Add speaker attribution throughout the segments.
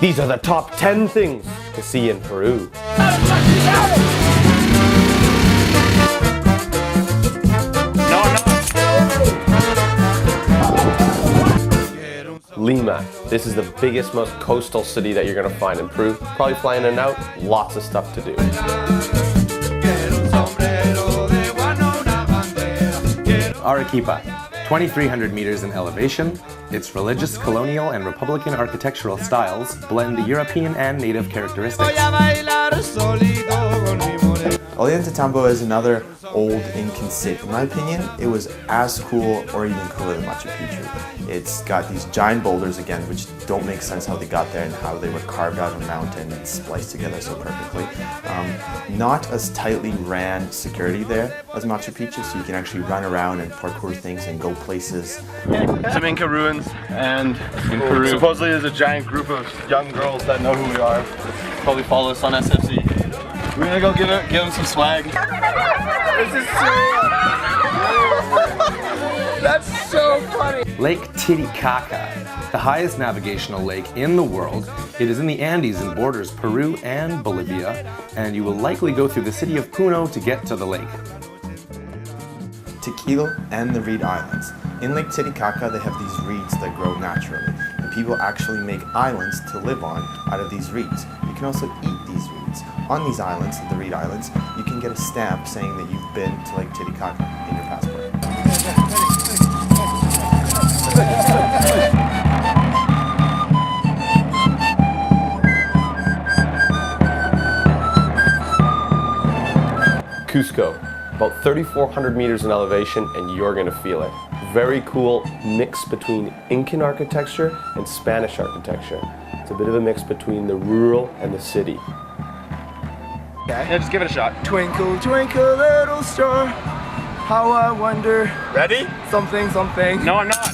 Speaker 1: These are the top 10 things to see in Peru. Lima. This is the biggest, most coastal city that you're going to find in Peru. Probably flying in and out, lots of stuff to do.
Speaker 2: Arequipa, 2,300 meters in elevation. Its religious, colonial, and Republican architectural styles blend the European and native characteristics.
Speaker 3: Ollantaytambo is another old Incan city. In my opinion, it was as cool or even cooler than Machu Picchu. It's got these giant boulders again, which don't make sense how they got there and how they were carved out of a mountain and spliced together so perfectly. Not as tightly ran security there as Machu Picchu, so you can actually run around and parkour things and go places.
Speaker 4: Some Inca ruins, and in Peru, supposedly there's a giant group of young girls that know who we are. Probably follow us on SFC. We're gonna go give them some swag. This is surreal. That's so funny.
Speaker 2: Lake Titicaca, the highest navigational lake in the world. It is in the Andes and borders Peru and Bolivia, and you will likely go through the city of Puno to get to the lake.
Speaker 3: Tequila and the Reed Islands. In Lake Titicaca, they have these reeds that grow naturally, and people actually make islands to live on out of these reeds. You can also eat these reeds. On these islands, the Reed Islands, you can get a stamp saying that you've been to Lake Titicaca in your passport.
Speaker 1: Cusco, about 3,400 meters in elevation, and you're gonna feel it. Very cool mix between Incan architecture and Spanish architecture. It's a bit of a mix between the rural and the city.
Speaker 4: Yeah, just give it a shot.
Speaker 5: Twinkle, twinkle, little star, how I wonder.
Speaker 4: Ready?
Speaker 5: Something, something.
Speaker 4: No, I'm not.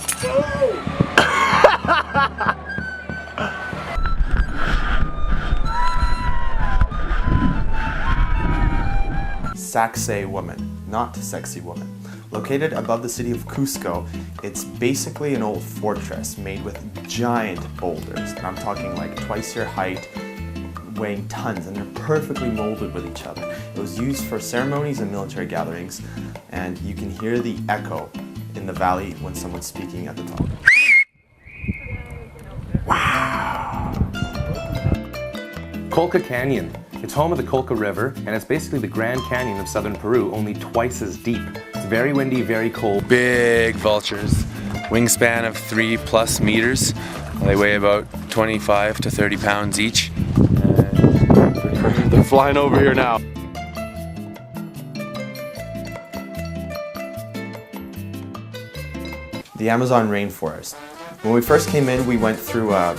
Speaker 3: Sacsay woman, not sexy woman. Located above the city of Cusco, it's basically an old fortress made with giant boulders, and I'm talking like twice your height, weighing tons, and they're perfectly molded with each other. It was used for ceremonies and military gatherings, and you can hear the echo in the valley when someone's speaking at the top.
Speaker 2: Wow! Colca Canyon. It's home of the Colca River, and it's basically the Grand Canyon of southern Peru, only twice as deep. It's very windy, very cold.
Speaker 6: Big vultures, wingspan of 3+ meters. They weigh about 25 to 30 pounds each.
Speaker 4: They're flying over here now.
Speaker 3: The Amazon rainforest. When we first came in, we went through an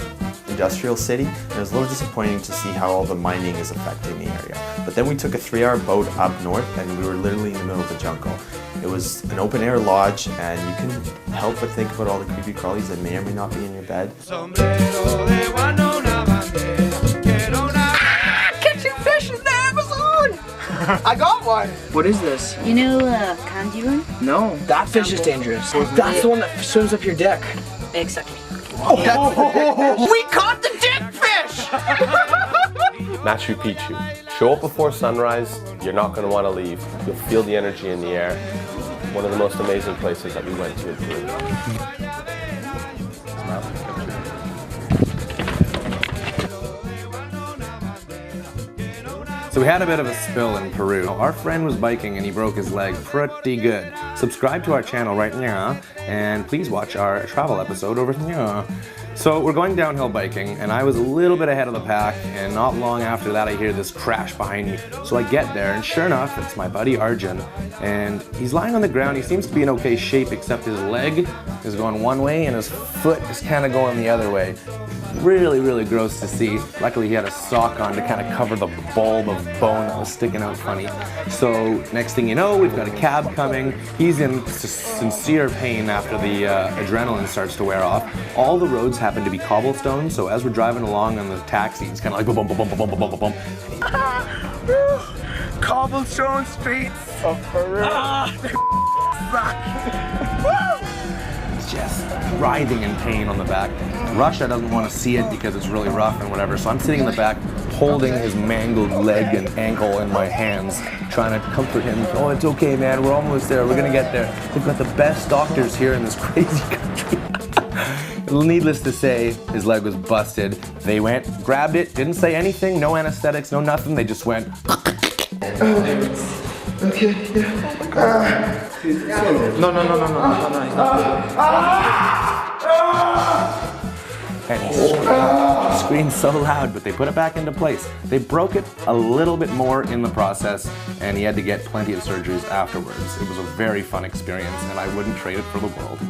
Speaker 3: industrial city, and it was a little disappointing to see how all the mining is affecting the area. But then we took a 3-hour boat up north, and we were literally in the middle of the jungle. It was an open-air lodge, and you can help but think about all the creepy crawlies that may or may not be in your bed.
Speaker 5: Catching fish in the Amazon! I got one! What is this?
Speaker 7: You know Kanjiun?
Speaker 5: No, that fish is dangerous. That's the one that swims up your deck.
Speaker 7: Exactly.
Speaker 5: We caught the dick fish!
Speaker 1: Machu Picchu. Show up before sunrise, you're not going to want to leave. You'll feel the energy in the air. One of the most amazing places that we went to in Peru.
Speaker 2: So we had a bit of a spill in Peru. Our friend was biking and he broke his leg pretty good. Subscribe to our channel right now, and please watch our travel episode over here. So we're going downhill biking, and I was a little bit ahead of the pack, and not long after that I hear this crash behind me. So I get there, and sure enough, it's my buddy Arjun, and he's lying on the ground. He seems to be in okay shape, except his leg is going one way and his foot is kind of going the other way. Really, really gross to see. Luckily he had a sock on to kind of cover the bulb of bone that was sticking out funny. So next thing you know, we've got a cab coming. He's in sincere pain after the adrenaline starts to wear off. All the roads happen to be cobblestone, so as we're driving along on the taxi, it's kind of like boom, boom, boom, boom, boom, boom, boom, boom.
Speaker 5: Cobblestone streets of Peru.
Speaker 2: Just writhing in pain on the back. Russia doesn't want to see it because it's really rough and whatever, so I'm sitting in the back holding his mangled leg and ankle in my hands, trying to comfort him. Oh, it's okay, man, we're almost there, we're gonna get there. They've got the best doctors here in this crazy country. Needless to say, his leg was busted. They went, grabbed it, didn't say anything, no anesthetics, no nothing, they just went.
Speaker 5: Okay, yeah.
Speaker 2: And he screamed so loud, but they put it back into place. They broke it a little bit more in the process, and he had to get plenty of surgeries afterwards. It was a very fun experience, and I wouldn't trade it for the world.